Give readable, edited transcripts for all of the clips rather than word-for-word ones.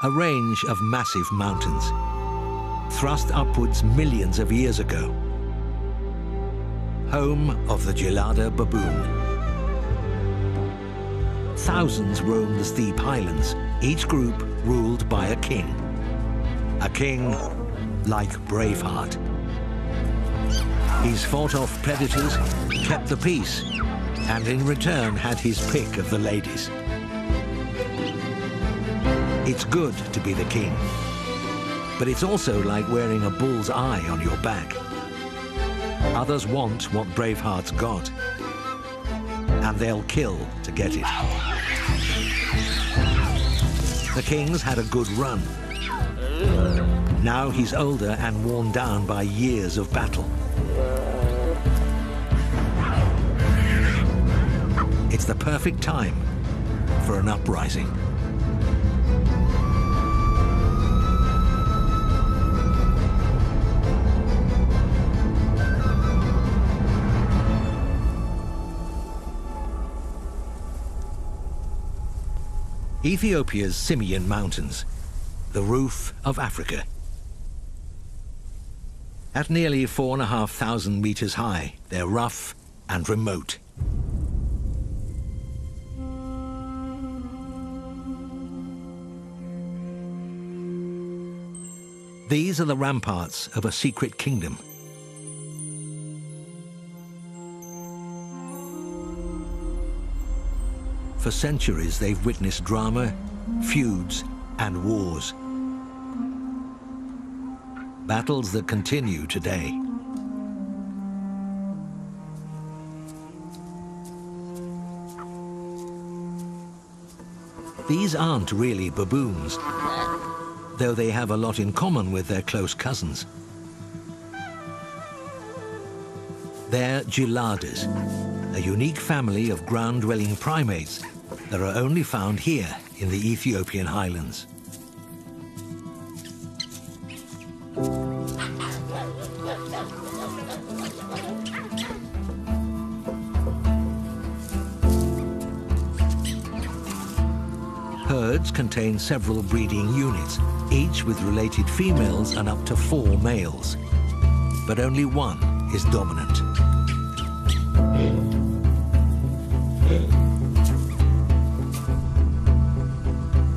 A range of massive mountains, thrust upwards millions of years ago. Home of the Gelada baboon. Thousands roam the steep highlands, each group ruled by a king. A king like Braveheart. He's fought off predators, kept the peace, and in return had his pick of the ladies. It's good to be the king, but it's also like wearing a bull's eye on your back. Others want what Braveheart's got, and they'll kill to get it. The king's had a good run. Now he's older and worn down by years of battle. It's the perfect time for an uprising. Ethiopia's Simien Mountains, the roof of Africa. At nearly 4,500 meters high, they're rough and remote. These are the ramparts of a secret kingdom. For centuries, they've witnessed drama, feuds, and wars. Battles that continue today. These aren't really baboons, though they have a lot in common with their close cousins. They're Geladas, a unique family of ground-dwelling primates that are only found here in the Ethiopian highlands. Herds contain several breeding units, each with related females and up to 4 males. But only one is dominant.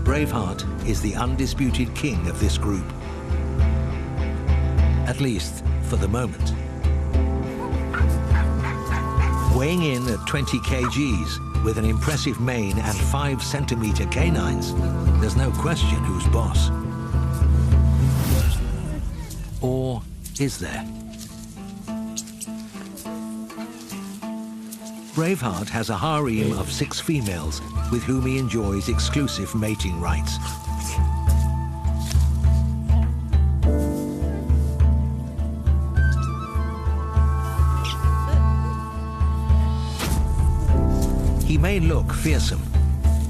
Braveheart is the undisputed king of this group. At least for the moment. Weighing in at 20 kgs, with an impressive mane and 5-centimeter canines, there's no question who's boss. Or is there? Braveheart has a harem of 6 females with whom he enjoys exclusive mating rights. He may look fearsome,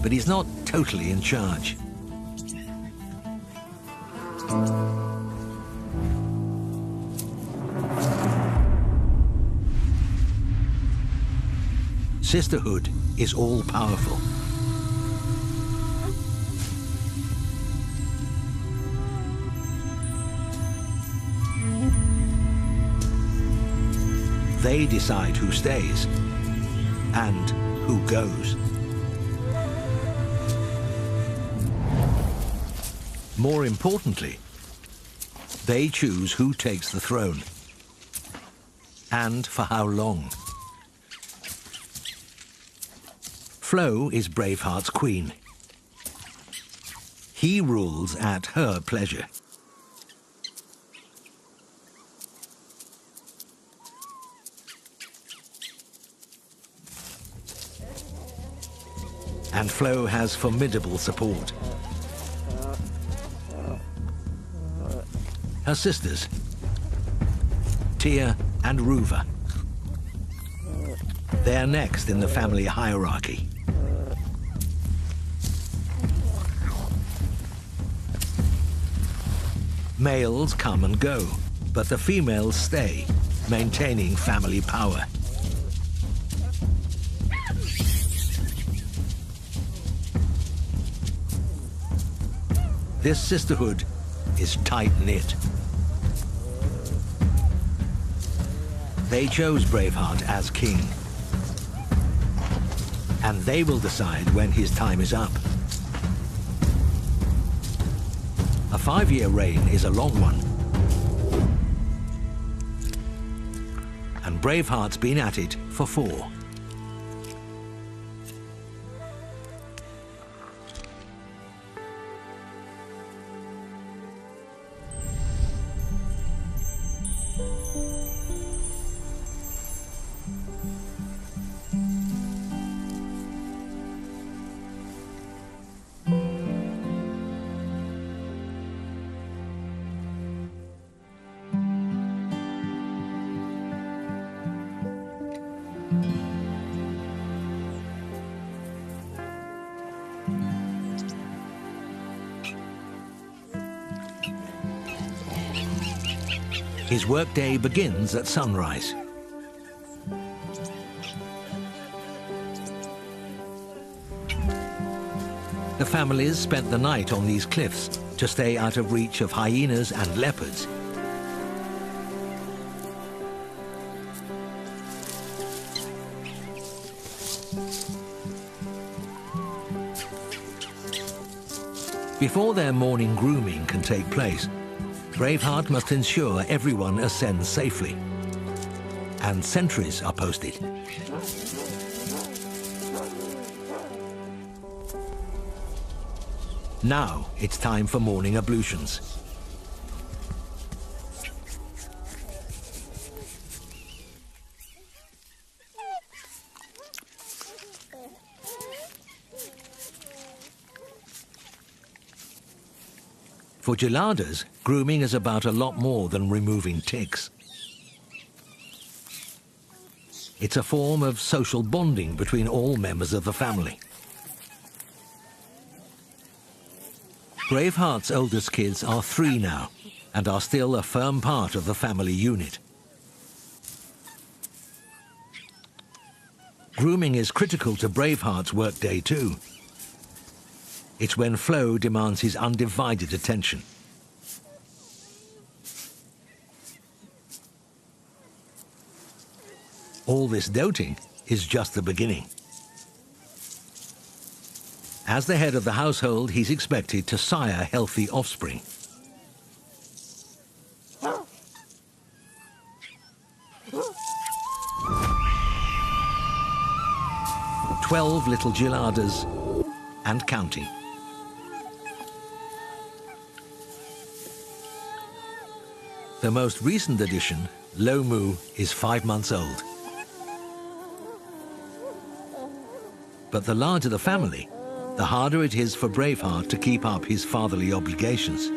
but he's not totally in charge. Sisterhood is all-powerful. They decide who stays and who goes. More importantly, they choose who takes the throne and for how long. Flo is Braveheart's queen. He rules at her pleasure. And Flo has formidable support. Her sisters, Tia and Ruva. They're next in the family hierarchy. Males come and go, but the females stay, maintaining family power. This sisterhood is tight-knit. They chose Braveheart as king, and they will decide when his time is up. A 5-year reign is a long one, and Braveheart's been at it for 4. His workday begins at sunrise. The families spent the night on these cliffs to stay out of reach of hyenas and leopards. Before their morning grooming can take place, Braveheart must ensure everyone ascends safely, and sentries are posted. Now it's time for morning ablutions. For geladas, grooming is about a lot more than removing ticks. It's a form of social bonding between all members of the family. Braveheart's oldest kids are 3 now, and are still a firm part of the family unit. Grooming is critical to Braveheart's workday too. It's when Flo demands his undivided attention. All this doting is just the beginning. As the head of the household, he's expected to sire healthy offspring. "12 little geladas and counting. The most recent addition, Lomu, is 5 months old. But the larger the family, the harder it is for Braveheart to keep up his fatherly obligations.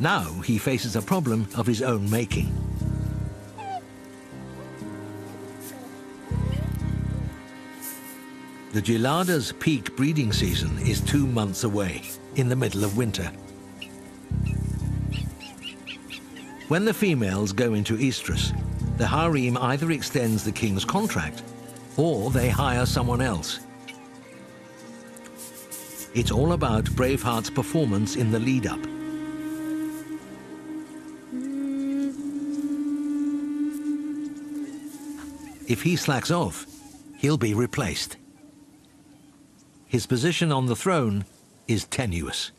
Now he faces a problem of his own making. The gelada's peak breeding season is 2 months away, in the middle of winter. When the females go into estrus, the harem either extends the king's contract or they hire someone else. It's all about Braveheart's performance in the lead-up. If he slacks off, he'll be replaced. His position on the throne is tenuous.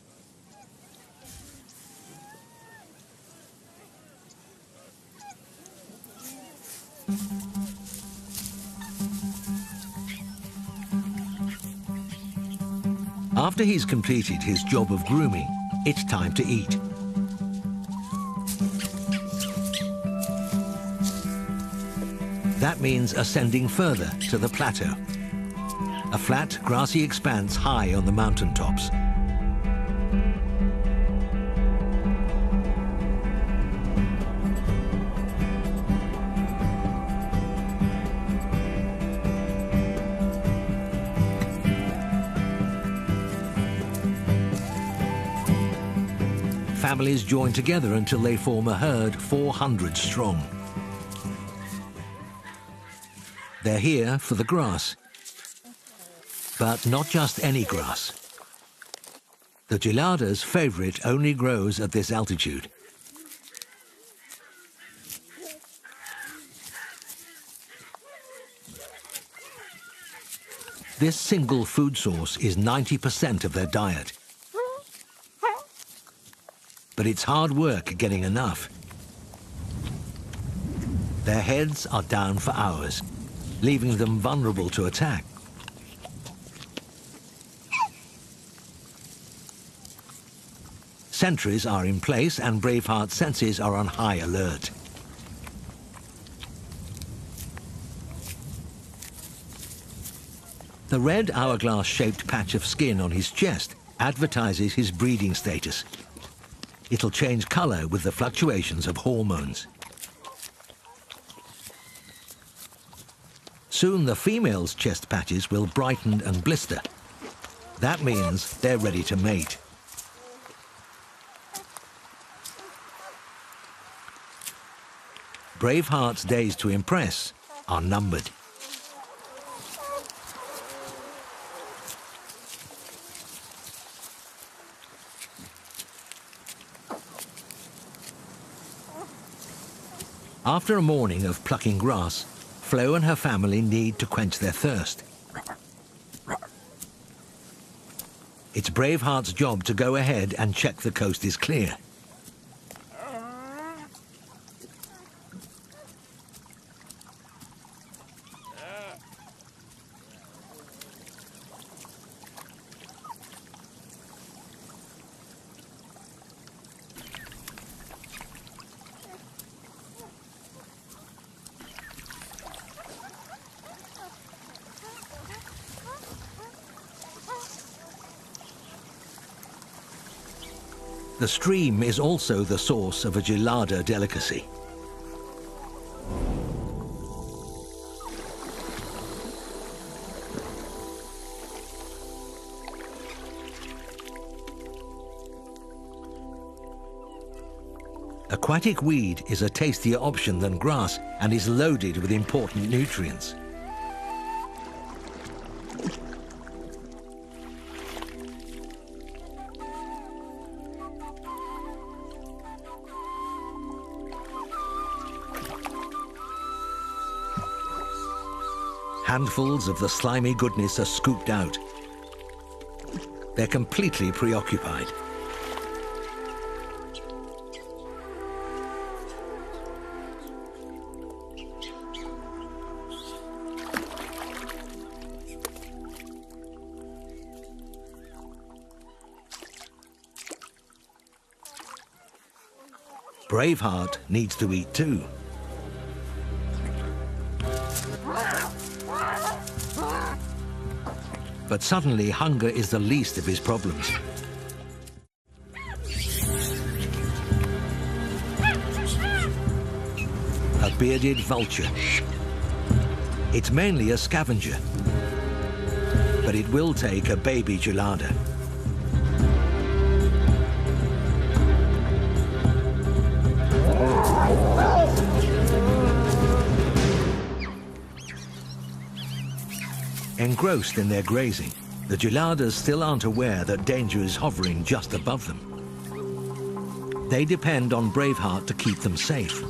After he's completed his job of grooming, it's time to eat. That means ascending further to the plateau, a flat, grassy expanse high on the mountaintops. Families join together until they form a herd 400 strong. They're here for the grass. But not just any grass. The gelada's favorite only grows at this altitude. This single food source is 90% of their diet. But it's hard work getting enough. Their heads are down for hours, leaving them vulnerable to attack. Sentries are in place and Braveheart's senses are on high alert. The red hourglass-shaped patch of skin on his chest advertises his breeding status. It'll change color with the fluctuations of hormones. Soon the female's chest patches will brighten and blister. That means they're ready to mate. Braveheart's days to impress are numbered. After a morning of plucking grass, Flo and her family need to quench their thirst. It's Braveheart's job to go ahead and check the coast is clear. The stream is also the source of a gelada delicacy. Aquatic weed is a tastier option than grass and is loaded with important nutrients. Handfuls of the slimy goodness are scooped out. They're completely preoccupied. Braveheart needs to eat too. But suddenly hunger is the least of his problems. A bearded vulture. It's mainly a scavenger, but it will take a baby gelada. Engrossed in their grazing, the geladas still aren't aware that danger is hovering just above them. They depend on Braveheart to keep them safe.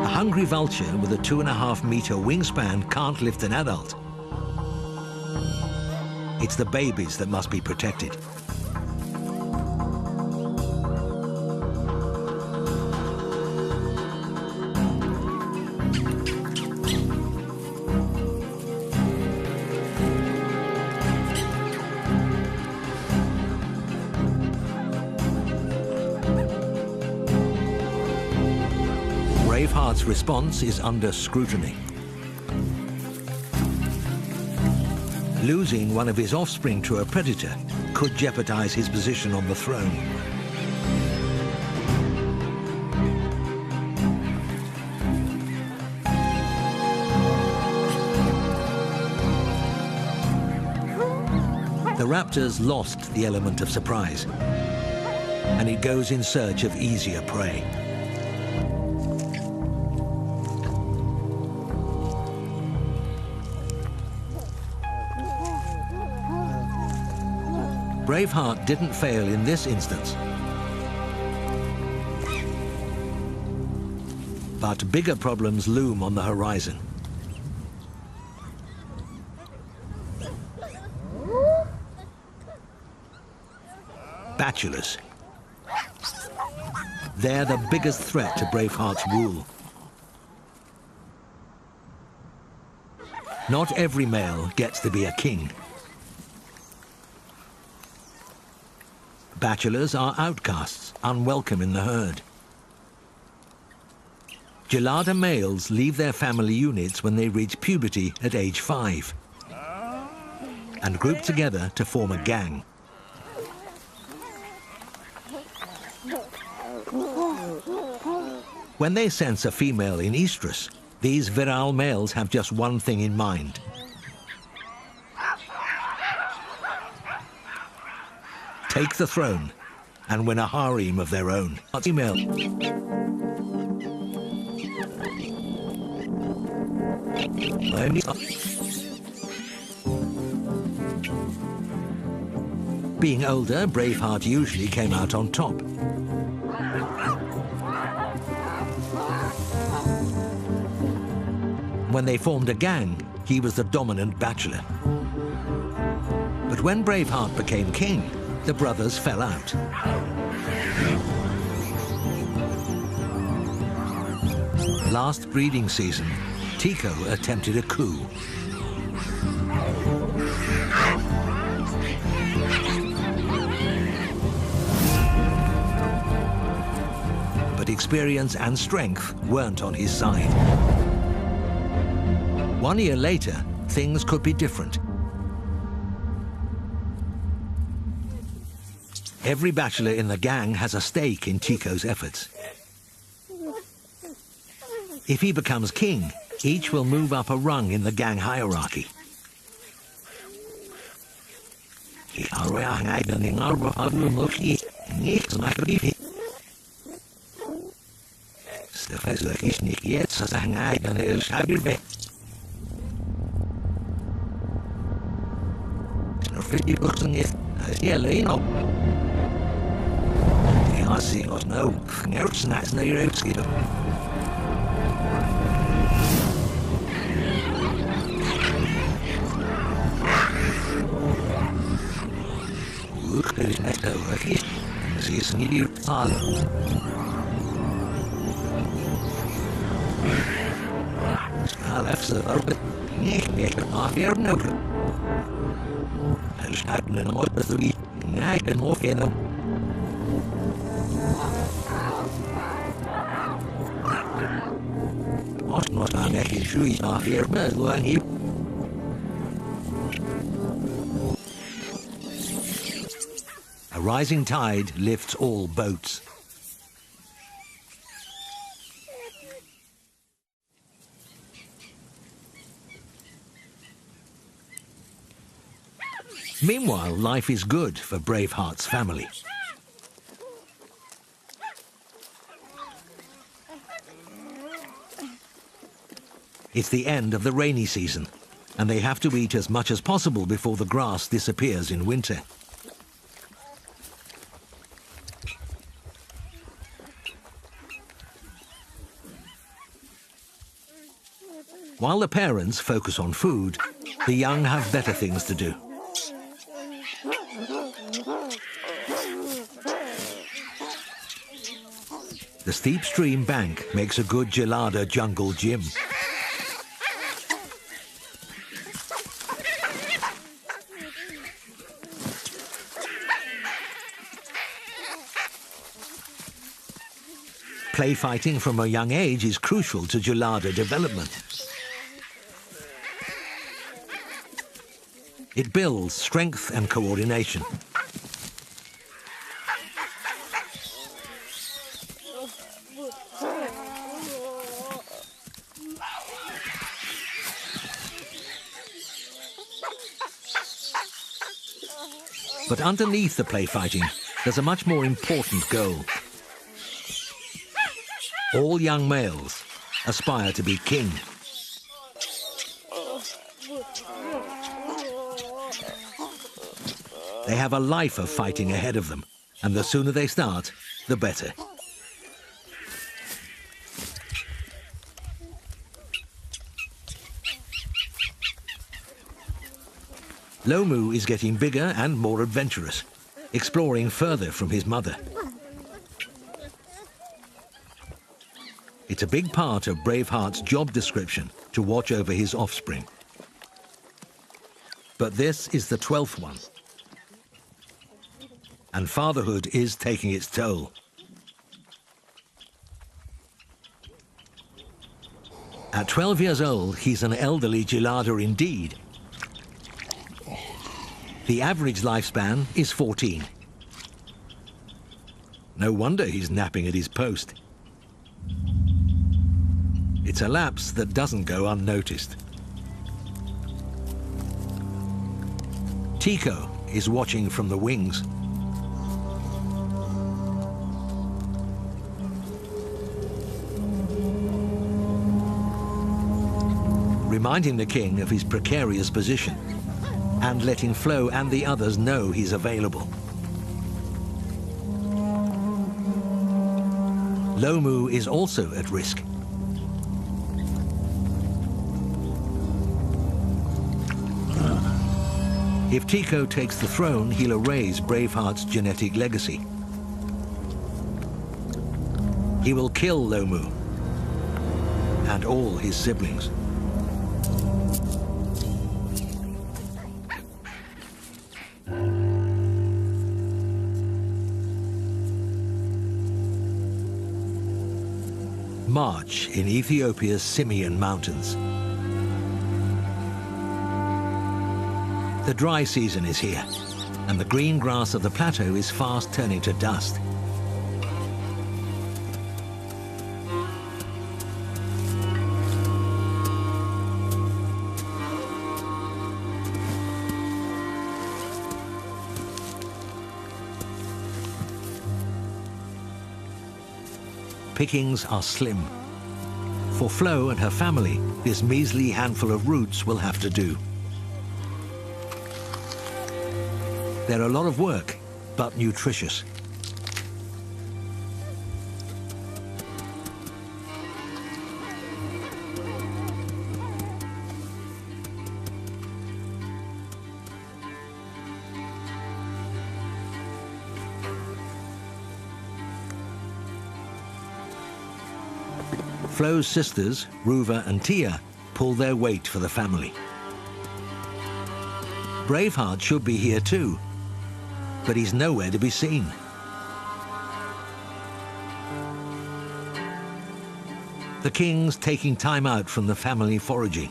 A hungry vulture with a 2.5-meter wingspan can't lift an adult. It's the babies that must be protected. Braveheart's response is under scrutiny. Losing one of his offspring to a predator could jeopardize his position on the throne. The raptors lost the element of surprise, and it goes in search of easier prey. Braveheart didn't fail in this instance. But bigger problems loom on the horizon. Bachelors. They're the biggest threat to Braveheart's rule. Not every male gets to be a king. Bachelors are outcasts, unwelcome in the herd. Gelada males leave their family units when they reach puberty at age 5 and group together to form a gang. When they sense a female in estrus, these virile males have just one thing in mind: take the throne and win a harem of their own. Female. Being older, Braveheart usually came out on top. When they formed a gang, he was the dominant bachelor. But when Braveheart became king, the brothers fell out. Last breeding season, Tico attempted a coup. But experience and strength weren't on his side. 1 year later, things could be different. Every bachelor in the gang has a stake in Tico's efforts. If he becomes king, each will move up a rung in the gang hierarchy. A rising tide lifts all boats. Meanwhile, life is good for Braveheart's family. It's the end of the rainy season, and they have to eat as much as possible before the grass disappears in winter. While the parents focus on food, the young have better things to do. The steep stream bank makes a good gelada jungle gym. Play fighting from a young age is crucial to gelada development. It builds strength and coordination. But underneath the play fighting, there's a much more important goal. All young males aspire to be king. They have a life of fighting ahead of them, and the sooner they start, the better. Lomu is getting bigger and more adventurous, exploring further from his mother. It's a big part of Braveheart's job description to watch over his offspring. But this is the 12th one. And fatherhood is taking its toll. At 12 years old, he's an elderly gelada indeed. The average lifespan is 14. No wonder he's napping at his post. It's a lapse that doesn't go unnoticed. Tico is watching from the wings. Reminding the king of his precarious position and letting Flo and the others know he's available. Lomu is also at risk. If Tico takes the throne, he'll erase Braveheart's genetic legacy. He will kill Lomu and all his siblings. March in Ethiopia's Simeon Mountains. The dry season is here, and the green grass of the plateau is fast turning to dust. Pickings are slim. For Flo and her family, this measly handful of roots will have to do. They're a lot of work, but nutritious. Flo's sisters, Ruva and Tia, pull their weight for the family. Braveheart should be here too, but he's nowhere to be seen. The king's taking time out from the family foraging.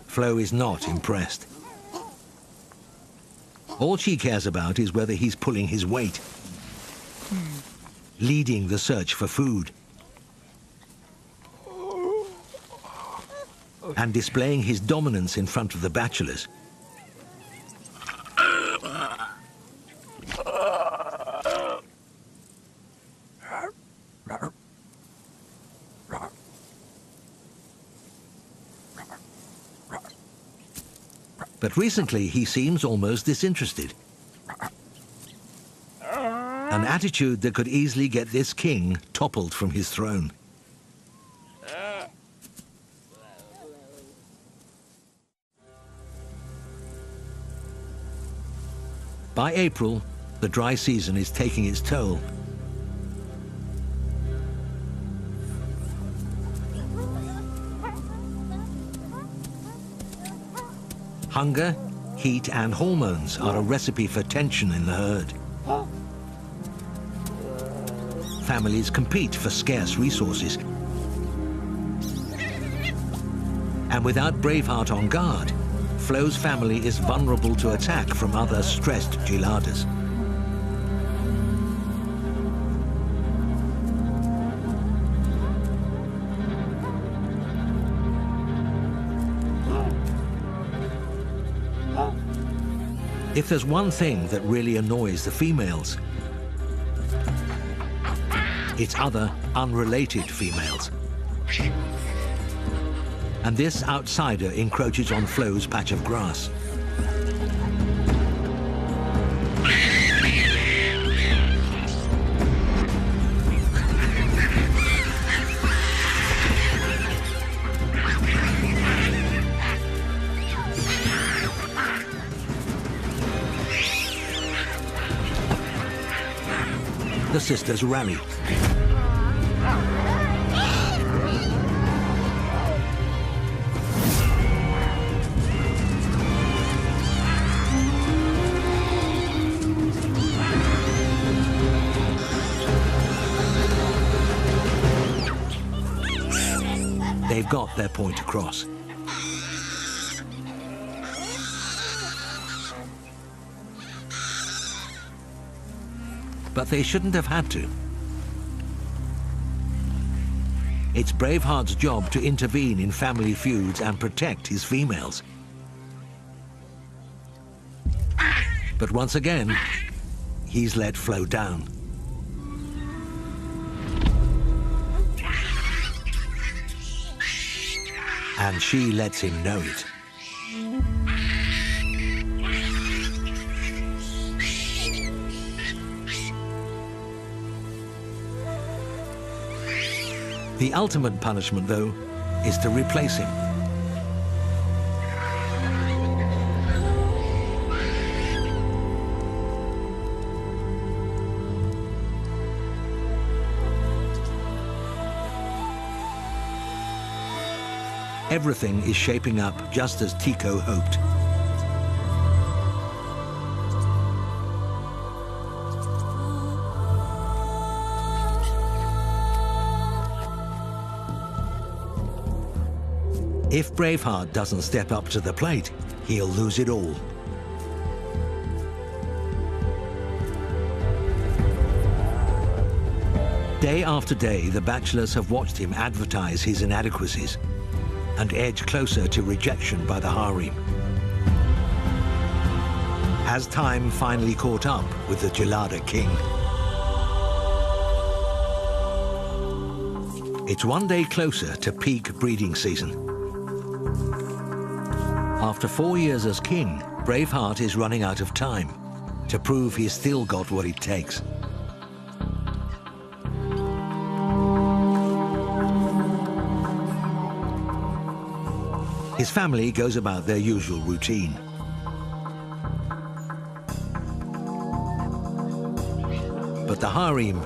Flo is not impressed. All she cares about is whether he's pulling his weight, leading the search for food, and displaying his dominance in front of the bachelors. But recently, he seems almost disinterested. An attitude that could easily get this king toppled from his throne. By April, the dry season is taking its toll. Hunger, heat, and hormones are a recipe for tension in the herd. Families compete for scarce resources. And without Braveheart on guard, Flo's family is vulnerable to attack from other stressed geladas. If there's one thing that really annoys the females, it's other unrelated females. And this outsider encroaches on Flo's patch of grass. The sisters rally. They've got their point across. But they shouldn't have had to. It's Braveheart's job to intervene in family feuds and protect his females. But once again, he's let Flo down. And she lets him know it. The ultimate punishment, though, is to replace him. Everything is shaping up just as Tycho hoped. If Braveheart doesn't step up to the plate, he'll lose it all. Day after day, the bachelors have watched him advertise his inadequacies and edge closer to rejection by the harem. Has time finally caught up with the Gelada king? It's one day closer to peak breeding season. After 4 years as king, Braveheart is running out of time to prove he's still got what it takes. His family goes about their usual routine. But the harem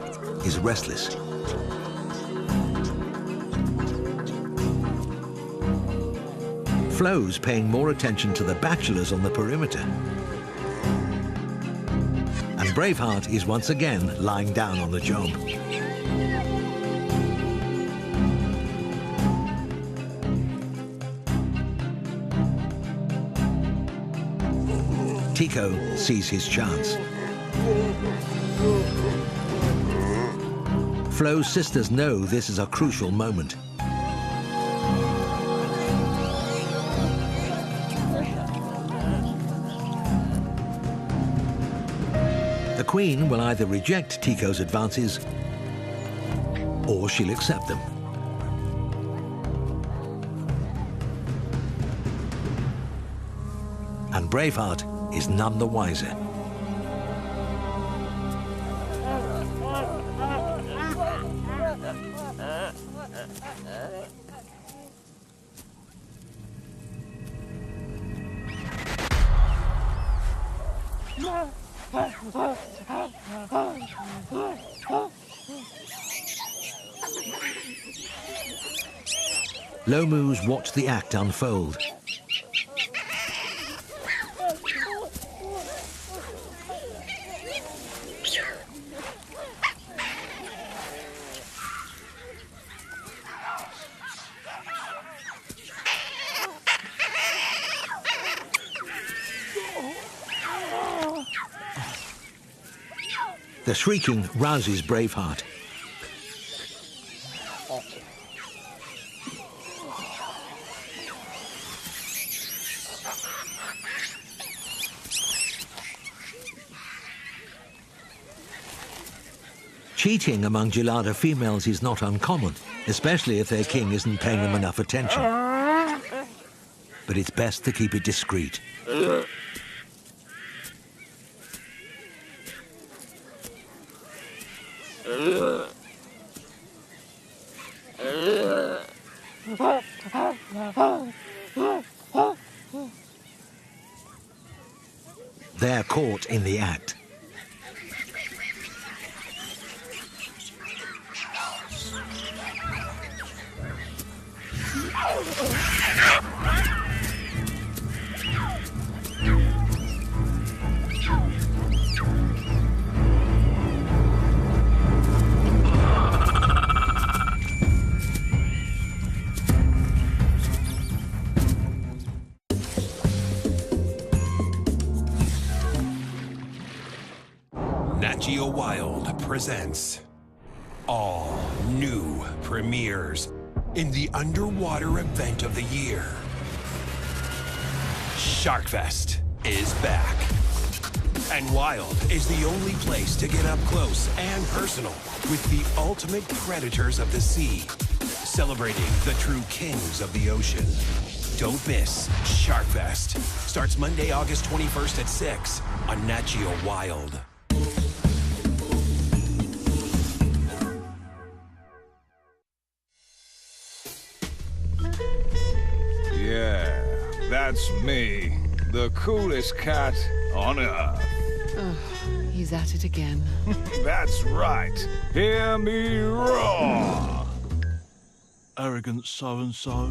is restless. Flo's paying more attention to the bachelors on the perimeter. And Braveheart is once again lying down on the job. Tycho sees his chance. Flo's sisters know this is a crucial moment. The Queen will either reject Tycho's advances or she'll accept them. And Braveheart is none the wiser. Lomus watch the act unfold. The shrieking rouses Braveheart. Cheating among gelada females is not uncommon, especially if their king isn't paying them enough attention. But it's best to keep it discreet. They're caught in the act. NatGeo Wild presents all new premieres in the underwater event of the year. Sharkfest is back. And Wild is the only place to get up close and personal with the ultimate predators of the sea, celebrating the true kings of the ocean. Don't miss Sharkfest. Starts Monday, August 21st at 6 on NatGeo Wild. Yeah, that's me, the coolest cat on Earth. Oh, he's at it again. That's right. Hear me roar. Arrogant so-and-so.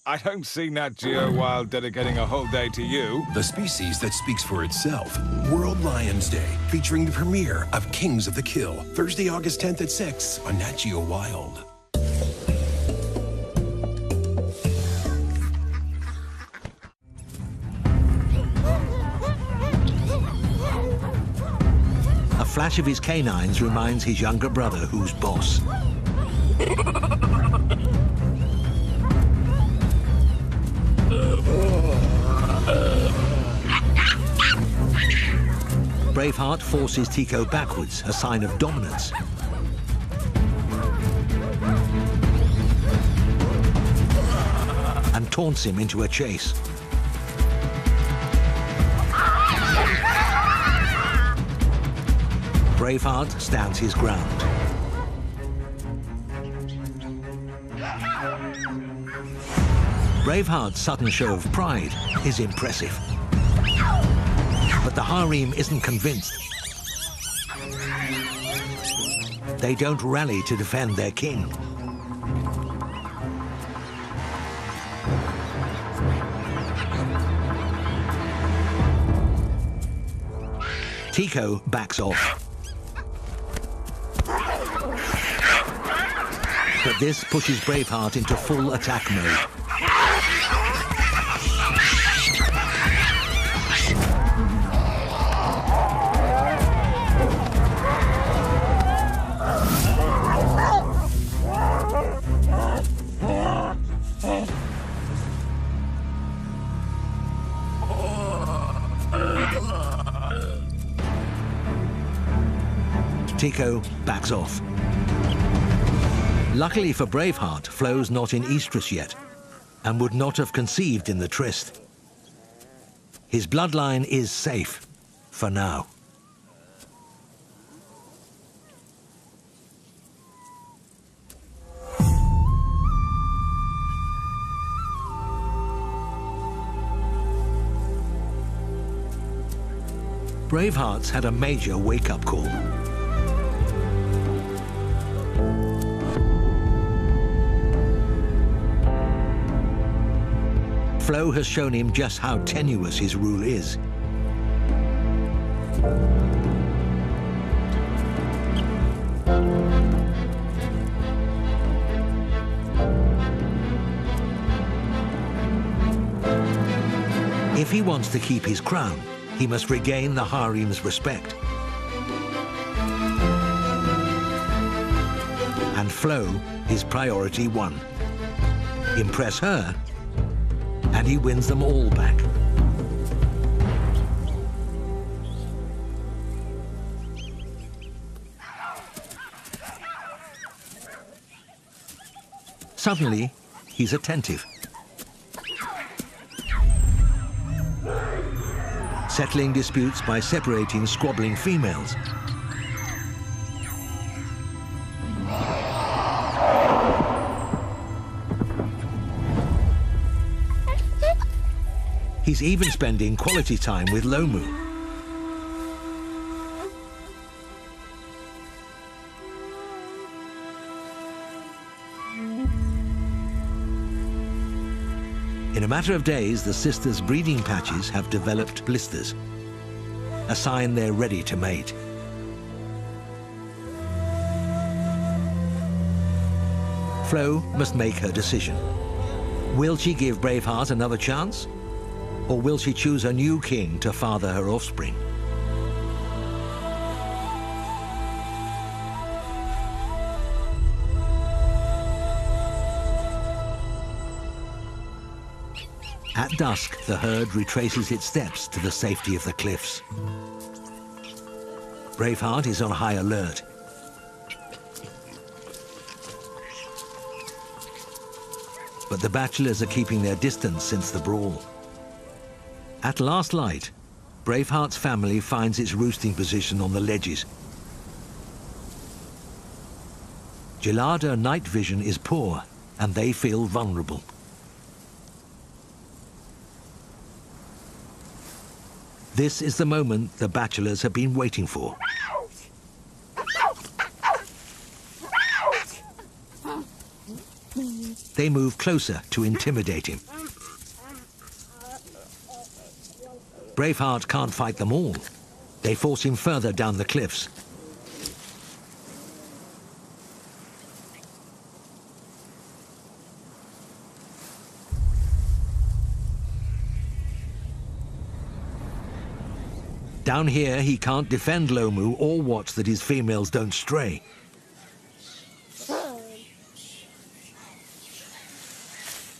I don't see NatGeo Wild dedicating a whole day to you. The species that speaks for itself. World Lions Day, featuring the premiere of Kings of the Kill, Thursday, August 10th at 6 on NatGeo Wild. A flash of his canines reminds his younger brother who's boss. Braveheart forces Tico backwards, a sign of dominance. And taunts him into a chase. Braveheart stands his ground. Braveheart's sudden show of pride is impressive. But the harem isn't convinced. They don't rally to defend their king. Tico backs off. But this pushes Braveheart into full attack mode. Tico backs off. Luckily for Braveheart, Flo's not in estrus yet, and would not have conceived in the tryst. His bloodline is safe, for now. Braveheart's had a major wake-up call. Flo has shown him just how tenuous his rule is. If he wants to keep his crown, he must regain the harem's respect. Flo is priority one. Impress her, and he wins them all back. Suddenly, he's attentive. Settling disputes by separating squabbling females. He's even spending quality time with Lomu. In a matter of days, the sisters' breeding patches have developed blisters, a sign they're ready to mate. Flo must make her decision. Will she give Braveheart another chance? Or will she choose a new king to father her offspring? At dusk, the herd retraces its steps to the safety of the cliffs. Braveheart is on high alert. But the bachelors are keeping their distance since the brawl. At last light, Braveheart's family finds its roosting position on the ledges. Gelada night vision is poor, and they feel vulnerable. This is the moment the bachelors have been waiting for. They move closer to intimidate him. Braveheart can't fight them all. They force him further down the cliffs. Down here, he can't defend Lomu or watch that his females don't stray.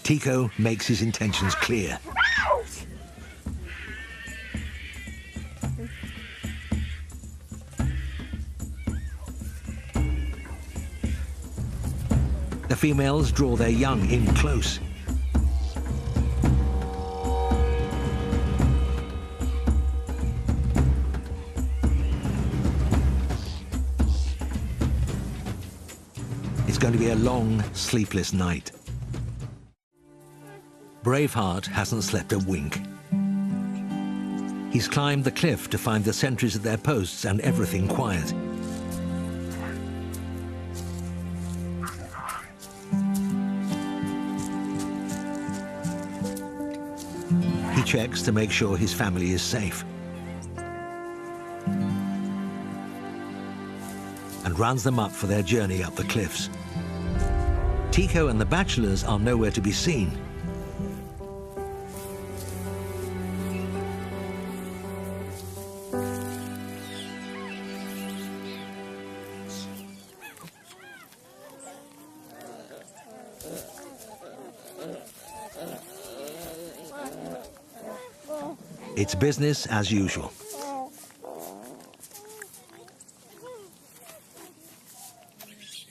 Tico makes his intentions clear. The females draw their young in close. It's going to be a long, sleepless night. Braveheart hasn't slept a wink. He's climbed the cliff to find the sentries at their posts and everything quiet. He checks to make sure his family is safe. And rounds them up for their journey up the cliffs. Tico and the bachelors are nowhere to be seen. It's business as usual.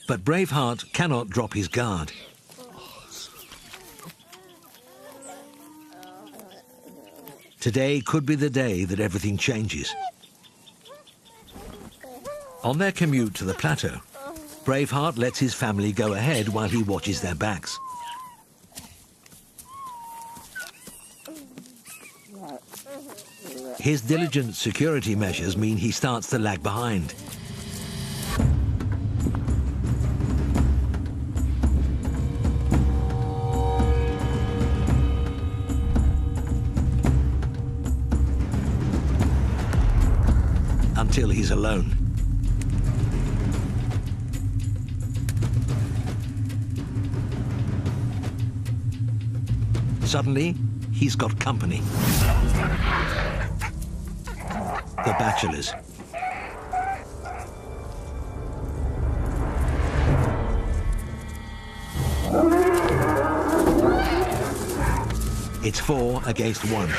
But Braveheart cannot drop his guard. Today could be the day that everything changes. On their commute to the plateau, Braveheart lets his family go ahead while he watches their backs. His diligent security measures mean he starts to lag behind. Until he's alone. Suddenly, he's got company. The bachelors. It's 4 against 1.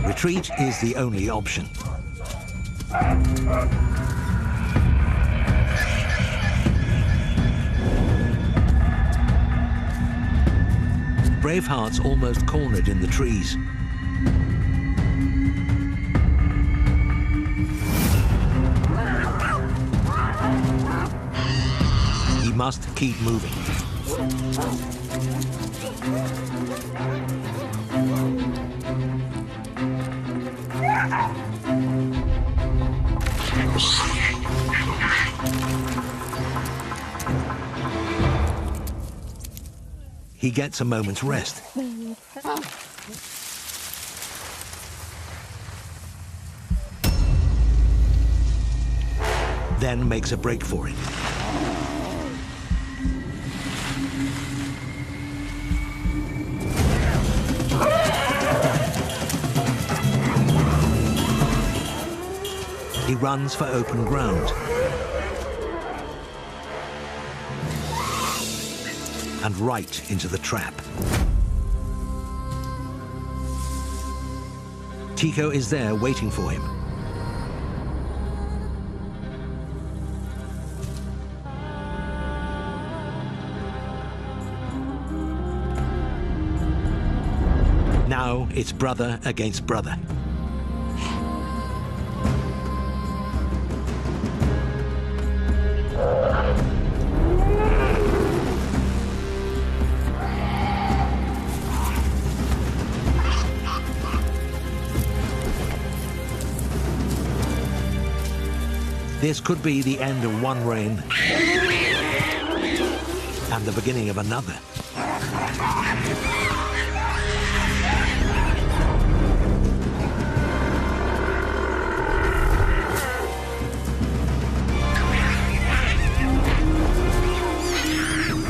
Retreat is the only option. Braveheart's almost cornered in the trees. He must keep moving. He gets a moment's rest. Then makes a break for it. He runs for open ground. And right into the trap. Tycho is there waiting for him. Now it's brother against brother. This could be the end of one reign and the beginning of another.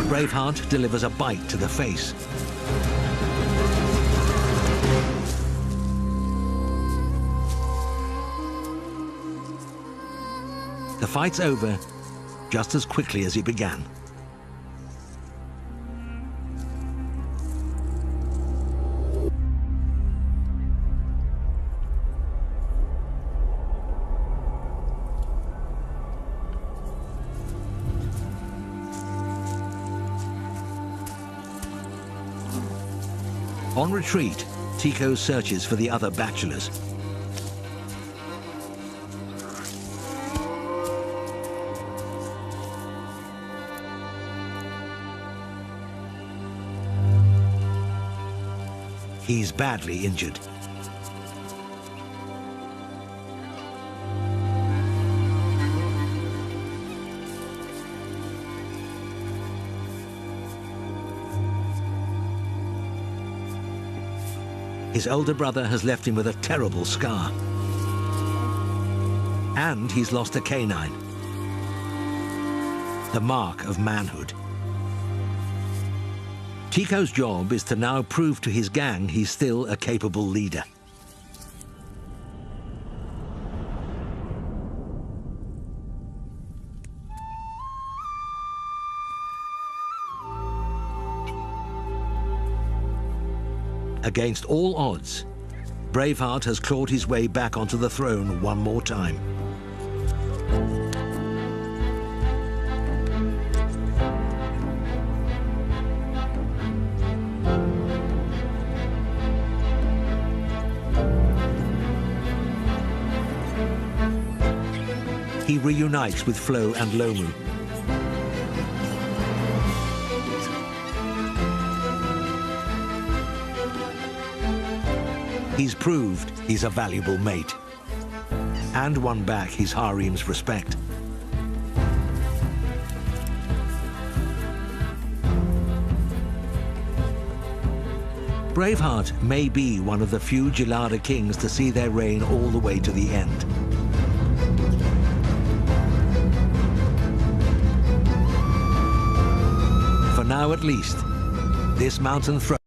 Braveheart delivers a bite to the face. The fight's over just as quickly as it began. On retreat, Tycho searches for the other bachelors. He's badly injured. His older brother has left him with a terrible scar. And he's lost a canine. The mark of manhood. Tycho's job is to now prove to his gang he's still a capable leader. Against all odds, Braveheart has clawed his way back onto the throne one more time. He reunites with Flo and Lomu. He's proved he's a valuable mate and won back his harem's respect. Braveheart may be one of the few Gelada kings to see their reign all the way to the end. For now at least, this mountain throne